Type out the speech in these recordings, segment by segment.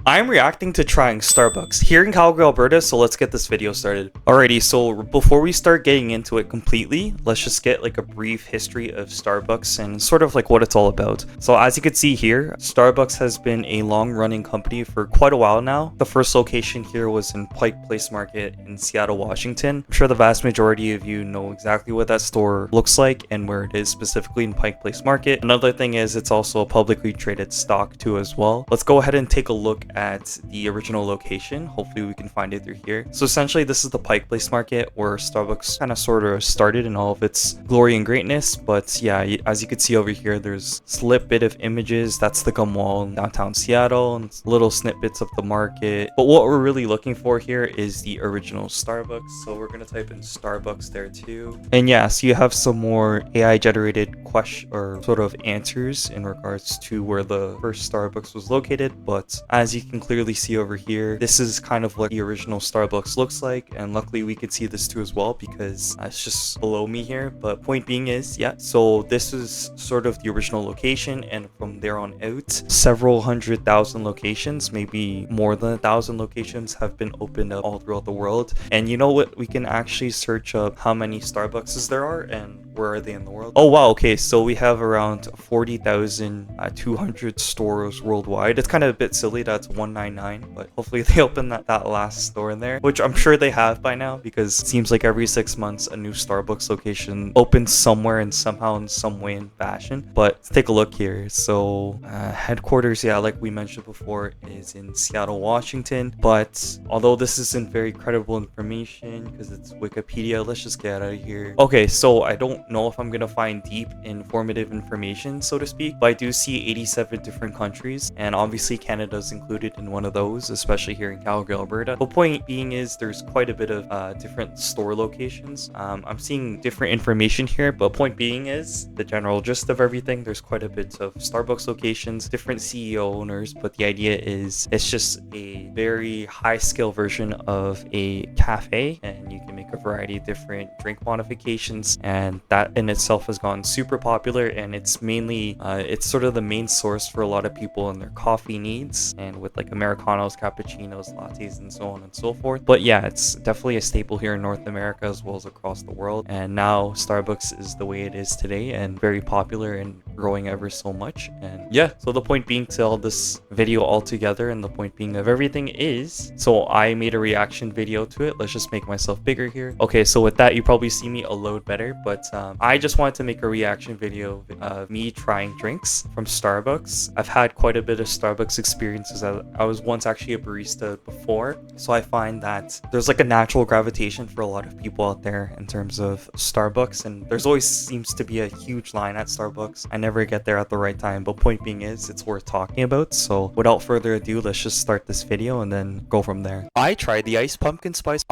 I'm reacting to trying Starbucks here in Calgary, Alberta, so let's get this video started. Alrighty, so before we start getting into it completely, let's just get like a brief history of Starbucks and sort of like what it's all about. So as you can see here, Starbucks has been a long-running company for quite a while now. The first location here was in Pike Place Market in Seattle, Washington. I'm sure the vast majority of you know exactly what that store looks like and where it is specifically in Pike Place Market. Another thing is it's also a publicly traded stock too as well. Let's go ahead and take a look at the original location. Hopefully we can find it through here. So essentially this is the Pike Place Market where Starbucks kind of sort of started in all of its glory and greatness. But yeah, as you can see over here, there's a little bit of images. That's the gum wall in downtown Seattle and little snippets of the market. But what we're really looking for here is the original Starbucks. So we're going to type in Starbucks there too. And yeah, so you have some more AI generated question or sort of answers in regards to where the first Starbucks was located. But as you can clearly see over here, this is kind of what the original Starbucks looks like, and luckily we could see this too as well because it's just below me here. But point being is, yeah, so this is sort of the original location, and from there on out, several 100,000 locations, maybe more than 1,000 locations have been opened up all throughout the world. And you know what, we can actually search up how many Starbuckses there are and where are they in the world. Oh wow, okay, so we have around 40,200 stores worldwide. It's kind of a bit silly that's 199, but hopefully they open that last store in there, which I'm sure they have by now because it seems like every 6 months a new Starbucks location opens somewhere and somehow in some way and fashion. But let's take a look here. So headquarters, yeah, like we mentioned before, is in Seattle, Washington. But although this isn't very credible information because it's Wikipedia, let's just get out of here. Okay, so I don't know if I'm gonna find deep informative information, so to speak, but I do see 87 different countries, and obviously Canada's included in one of those, especially here in Calgary, Alberta. The point being is there's quite a bit of different store locations. I'm seeing different information here, but point being is the general gist of everything. There's quite a bit of Starbucks locations, different CEO owners, but the idea is it's just a very high scale version of a cafe, and you can make a variety of different drink modifications, and that in itself has gone super popular, and it's mainly it's sort of the main source for a lot of people in their coffee needs, and with like Americanos, cappuccinos, lattes, and so on and so forth. But yeah, it's definitely a staple here in North America as well as across the world, and now Starbucks is the way it is today and very popular and growing ever so much. And yeah, so the point being to all this video all together, and the point being of everything is, so I made a reaction video to it. Let's just make myself bigger here. Okay, so with that you probably see me a load better, but I just wanted to make a reaction video of me trying drinks from Starbucks. I've had quite a bit of Starbucks experiences. I was once actually a barista before, so I find that there's like a natural gravitation for a lot of people out there in terms of Starbucks, and there's always seems to be a huge line at Starbucks. I never get there at the right time, but point being is it's worth talking about. So without further ado, let's just start this video and then go from there. I tried the iced pumpkin spice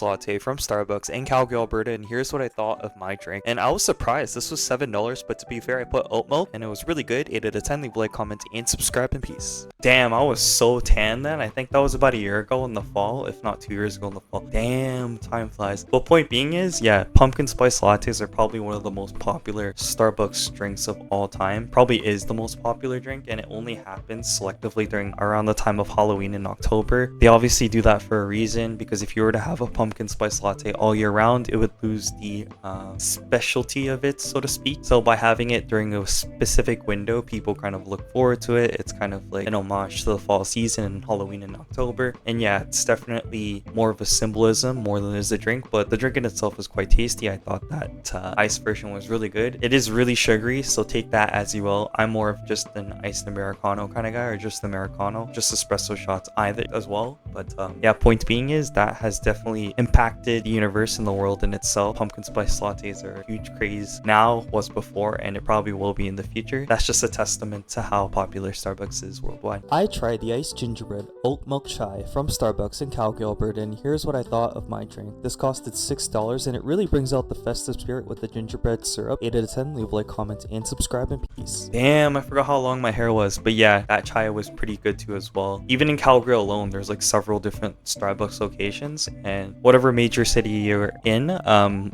latte from Starbucks in Calgary, Alberta, and here's what I thought of my drink. And I was surprised. This was $7, but to be fair, I put oat milk and it was really good. 8 out of 10. Leave a like, comment, and subscribe in peace. Damn, I was so tan then. I think that was about a year ago in the fall, if not 2 years ago in the fall. Damn, time flies. But point being is, yeah, pumpkin spice lattes are probably one of the most popular Starbucks drinks of all time. Probably is the most popular drink, and it only happens selectively during around the time of Halloween in October. They obviously do that for a reason, because if you were to have a pumpkin spice latte all year round, it would lose the specialty of it, so to speak. So by having it during a specific window, people kind of look forward to it. It's kind of like an homage to the fall season and Halloween in October. And yeah, it's definitely more of a symbolism more than it is a drink, but the drink in itself is quite tasty. I thought that iced version was really good. It is really sugary, so take that as you will. I'm more of just an iced Americano kind of guy, or just Americano, just espresso shots either as well. But yeah, point being is that has definitely impacted the universe and the world in itself. Pumpkin spice lattes are a huge craze now, was before, and it probably will be in the future. That's just a testament to how popular Starbucks is worldwide. I tried the iced gingerbread oat milk chai from Starbucks in Calgary, Alberta, and here's what I thought of my drink. This costed $6, and it really brings out the festive spirit with the gingerbread syrup. 8 out of 10. Leave leave a like, comment, and subscribe, and peace. Damn, I forgot how long my hair was, but yeah, that chai was pretty good too as well. Even in Calgary alone, there's like several different Starbucks locations, and whatever major city you're in,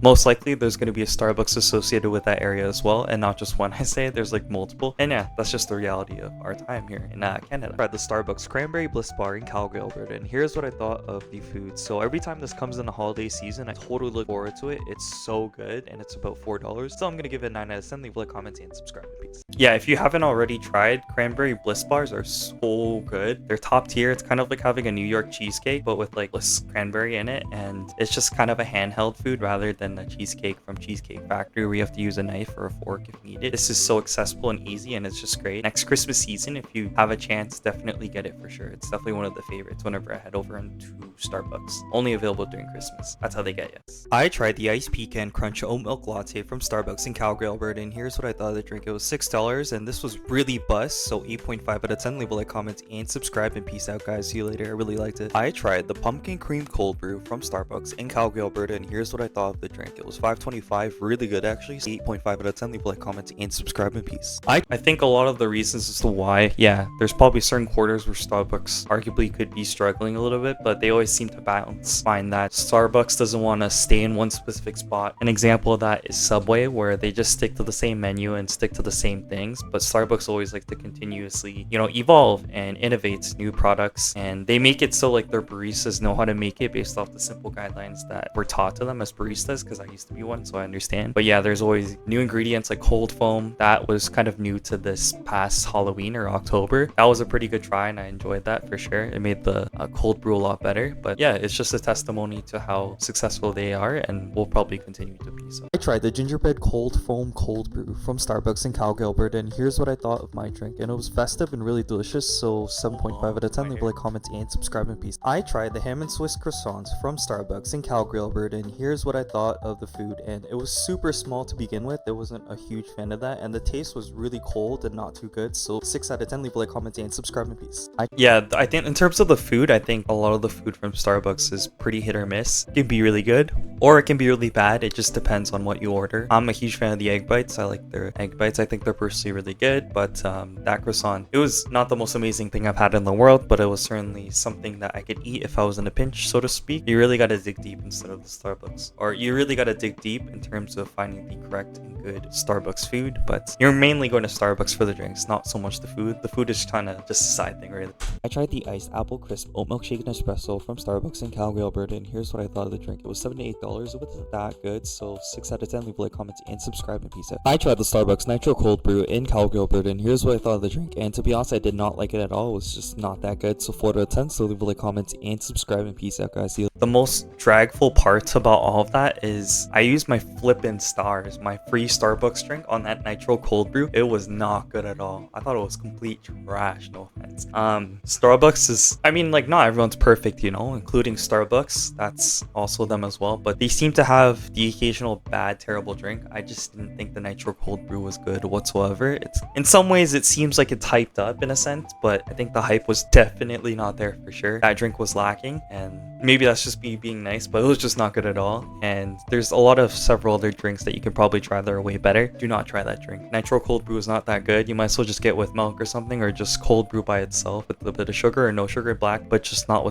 most likely there's going to be a Starbucks associated with that area as well, and not just one. I say there's like multiple, and yeah, that's just the reality of our time here in Canada. At the Starbucks Cranberry Bliss Bar in Calgary, Alberta, and here's what I thought of the food. So every time this comes in the holiday season, I totally look forward to it. It's so good, and it's about $4, so I'm gonna give it a 9 out of 10. Leave a like, comment, and subscribe. Peace. Yeah, if you haven't already tried, Cranberry Bliss bars are so good. They're top tier. It's kind of like having a New York cheesecake, but with like Bliss cranberry in it, and it's just kind of a handheld food rather than a cheesecake from Cheesecake Factory where you have to use a knife or a fork if needed. This is so accessible and easy, and it's just great. Next Christmas season, if you have a chance, definitely get it for sure. It's definitely one of the favorites whenever I head over into Starbucks. Only available during Christmas. That's how they get you. I tried the iced pecan crunch oat milk latte from Starbucks in Calgary, Alberta, and here's what I thought of the drink. It was $6, and this was really bust, so 8.5 out of 10. Leave a like, comment, and subscribe, and peace out, guys. See you later. I really liked it. I tried the pumpkin cream cold brew from Starbucks in Calgary, Alberta, and here's what I thought of the drink. It was $5.25, really good actually. 8.5 out of 10. Leave a like, comment, and subscribe, and peace. I think a lot of the reasons as to why, yeah, there's probably certain quarters where Starbucks arguably could be struggling a little bit, but they always seem to find that Starbucks doesn't want to stay in one specific spot. An example of that is Subway, where they just stick to the same menu and stick to the same things, but Starbucks always like to continuously, evolve and innovate new products, and they make it so like their baristas know how to make it based off the simple guidelines that were taught to them as baristas, because I used to be one, so I understand. But yeah, there's always new ingredients like cold foam. That was kind of new to this past Halloween or October. That was a pretty good try, and I enjoyed that for sure. It made the cold brew a lot better. But yeah, it's just a testimony to how successful they are, and will probably continue to be so. I tried the gingerbread cold foam cold brew from Starbucks in Calgary, Alberta, and here's what I thought of my drink. And it was festive and really delicious, so 7.5 out of 10. Leave a like, comment, and subscribe, and peace. I tried the ham and Swiss croissants from Starbucks in Calgary, Alberta, and here's what I thought of the food. And it was super small to begin with. I wasn't a huge fan of that, and the taste was really cold and not too good, so 6 out of 10. Leave a like, comment, and subscribe, and peace. I think in terms of the food, I think a lot of the food from Starbucks is pretty hit or miss. It can be really good, or it can be really bad. It just depends on what you order. I'm a huge fan of the egg bites. I like their egg bites. I think they're personally really good, but that croissant, it was not the most amazing thing I've had in the world, but it was certainly something that I could eat if I was in a pinch, so to speak. You really got to dig deep instead of the Starbucks, or you really got to dig deep in terms of finding the correct and good Starbucks food, but you're mainly going to Starbucks for the drinks, not so much the food. The food is kind of just a side thing, really. I tried the iced apple crisp oat milk shaken espresso from Starbucks in Calgary, Alberta, and here's what I thought of the drink. It was $7 to $8. It wasn't that good, so 6 out of 10. Leave a like, comment, and subscribe, and peace out. I tried the Starbucks Nitro Cold Brew in Calgary, Alberta, and here's what I thought of the drink. And to be honest, I did not like it at all. It was just not that good, so 4 out of 10. So leave a like, comment, and subscribe, and peace out, guys. See you. The most dragful parts about all of that is I used my flippin' stars, my free Starbucks drink, on that Nitro Cold Brew. It was not good at all. I thought it was complete trash, no offense. Starbucks is, I mean, like, not everyone's perfect, including Starbucks. That's also them as well, but they seem to have the occasional bad, terrible drink. I just didn't think the Nitro Cold Brew was good whatsoever. It's, in some ways, it seems like it's hyped up in a sense, but I think the hype was definitely not there for sure. That drink was lacking, and maybe that's just me being nice, but it was just not good at all. And there's a lot of several other drinks that you could probably try that are way better. Do not try that drink. Nitro Cold Brew is not that good. You might as well just get with milk or something, or just cold brew by itself with a bit of sugar or no sugar black, but just not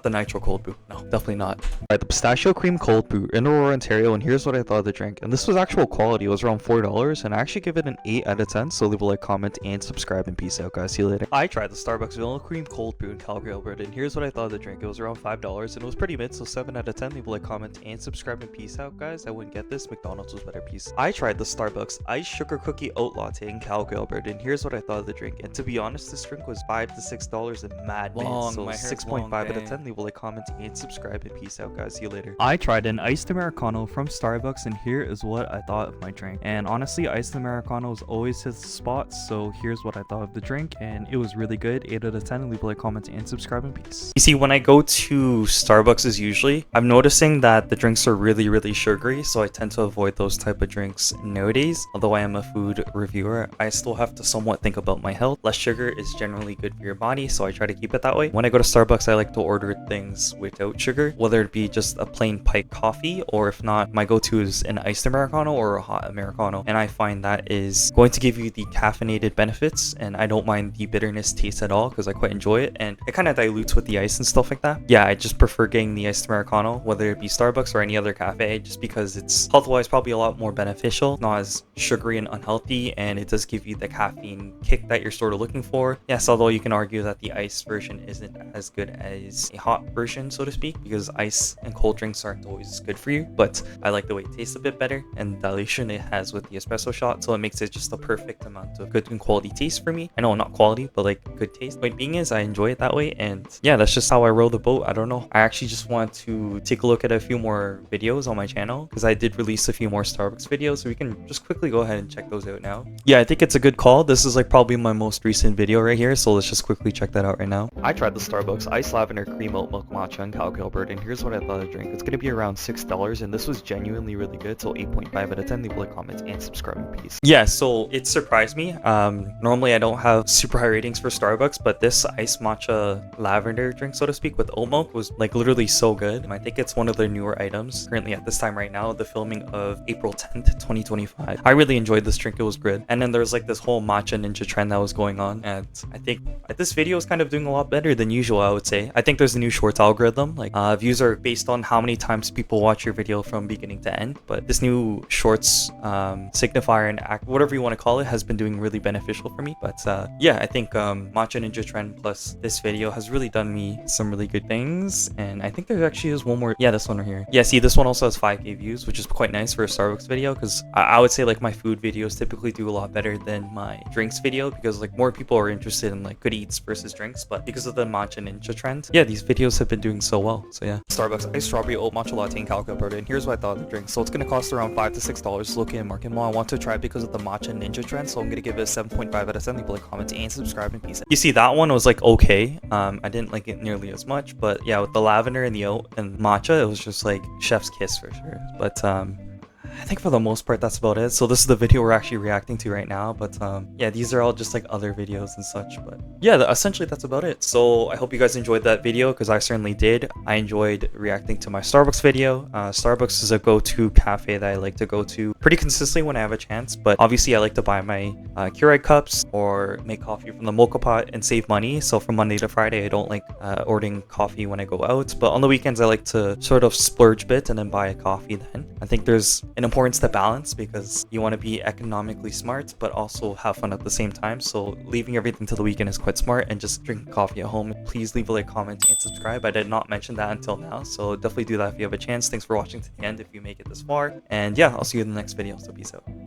the Nitro Cold Brew. No, definitely not. Alright, the pistachio cream cold brew in Aurora, Ontario, and here's what I thought of the drink. And this was actual quality. It was around $4, and I actually give it an 8 out of 10. So leave a like, comment, and subscribe, and peace out, guys. See you later. I tried the Starbucks vanilla cream cold brew in Calgary, Alberta, and here's what I thought of the drink. It was around $5, and it was pretty mid, so 7 out of 10. Leave a like, comment, and subscribe, and peace out, guys. I wouldn't get this. McDonald's was better. Peace. I tried the Starbucks iced sugar cookie oat latte in Calgary, Alberta, and here's what I thought of the drink. And to be honest, this drink was $5 to $6 and mad mid, so 6.5 out of 10. Leave a like, comment, and subscribe, and peace out, guys. See you later. I tried an iced Americano from Starbucks, and here is what I thought of my drink. And honestly, iced Americanos always hits the spot, so here's what I thought of the drink, and it was really good. 8 out of 10. Leave a like, comment, and subscribe, and peace. You see, when I go to Starbucks, usually I'm noticing that the drinks are really, really sugary, so I tend to avoid those type of drinks nowadays. Although I am a food reviewer, I still have to somewhat think about my health. Less sugar is generally good for your body, so I try to keep it that way. When I go to Starbucks, I like to order things without sugar, whether it be just a plain pike coffee, or if not, my go-to is an iced Americano or a hot Americano Americano, and I find that is going to give you the caffeinated benefits, and I don't mind the bitterness taste at all because I quite enjoy it, and it kind of dilutes with the ice and stuff like that. Yeah, I just prefer getting the iced Americano, whether it be Starbucks or any other cafe, just because it's health-wise probably a lot more beneficial, not as sugary and unhealthy, and it does give you the caffeine kick that you're sort of looking for. Yes, although you can argue that the ice version isn't as good as a hot version, so to speak, because ice and cold drinks aren't always good for you, but I like the way it tastes a bit better, and the dilution it has with the espresso shot, so it makes it just a perfect amount of good and quality taste for me. I know not quality, but like good taste. Point being is I enjoy it that way, and yeah, that's just how I row the boat. I don't know. I actually just want to take a look at a few more videos on my channel because I did release a few more Starbucks videos, so we can just quickly go ahead and check those out now. Yeah, I think it's a good call. This is like probably my most recent video right here, so let's just quickly check that out right now. I tried the Starbucks Iced Lavender Cream Oat Milk Matcha in Calgary Alberta, and here's what I thought of the drink. It's gonna be around $6, and this was genuinely really good, so 8.5 out of 10. Leave a like, comment, and subscribe in peace. Yeah, so it surprised me. Normally I don't have super high ratings for Starbucks, but this iced matcha lavender drink, so to speak, with oat milk was like literally so good. And I think it's one of their newer items currently at this time right now, the filming of April 10th, 2025. I really enjoyed this drink. It was good. And then there's like this whole matcha ninja trend that was going on, and I think this video is kind of doing a lot better than usual, I would say. I think there's a new shorts algorithm. Like views are based on how many times people watch your video from beginning to end, but this new shorts signifier and act, whatever you want to call it, has been doing really beneficial for me. But yeah, I think matcha ninja trend plus this video has really done me some really good things, and I think there actually is one more. Yeah, this one right here. Yeah, see, this one also has 5K views, which is quite nice for a Starbucks video, because I would say like my food videos typically do a lot better than my drinks video, because like more people are interested in like good eats versus drinks. But because of the matcha ninja trend, yeah, these videos have been doing so well. So yeah, Starbucks iced strawberry oat matcha latte in Calgary Alberta, and here's what I thought of the drink. So it's gonna cost around $5 to $6 located in Market Mall. I want to try it because of the matcha ninja trend, so I'm gonna give it a 7.5 out of 10. Leave a like, comment, and subscribe, and peace out. You see, that one was like okay. I didn't like it nearly as much, but yeah, with the lavender and the oat and matcha, it was just like chef's kiss for sure. But I think for the most part that's about it. So this is the video we're actually reacting to right now, but yeah, these are all just like other videos and such. But yeah, essentially that's about it. So I hope you guys enjoyed that video, because I certainly did. I enjoyed reacting to my Starbucks video. Starbucks is a go-to cafe that I like to go to pretty consistently when I have a chance, but obviously I like to buy my Keurig cups or make coffee from the mocha pot and save money. So from Monday to Friday I don't like ordering coffee when I go out, but on the weekends I like to sort of splurge a bit and then buy a coffee then. I think there's an importance to balance, because you want to be economically smart but also have fun at the same time. So leaving everything to the weekend is quite smart, and just drinking coffee at home. Please leave a like, comment, and subscribe. I did not mention that until now, so definitely do that if you have a chance. Thanks for watching to the end if you make it this far, and yeah, I'll see you in the next video, so peace out.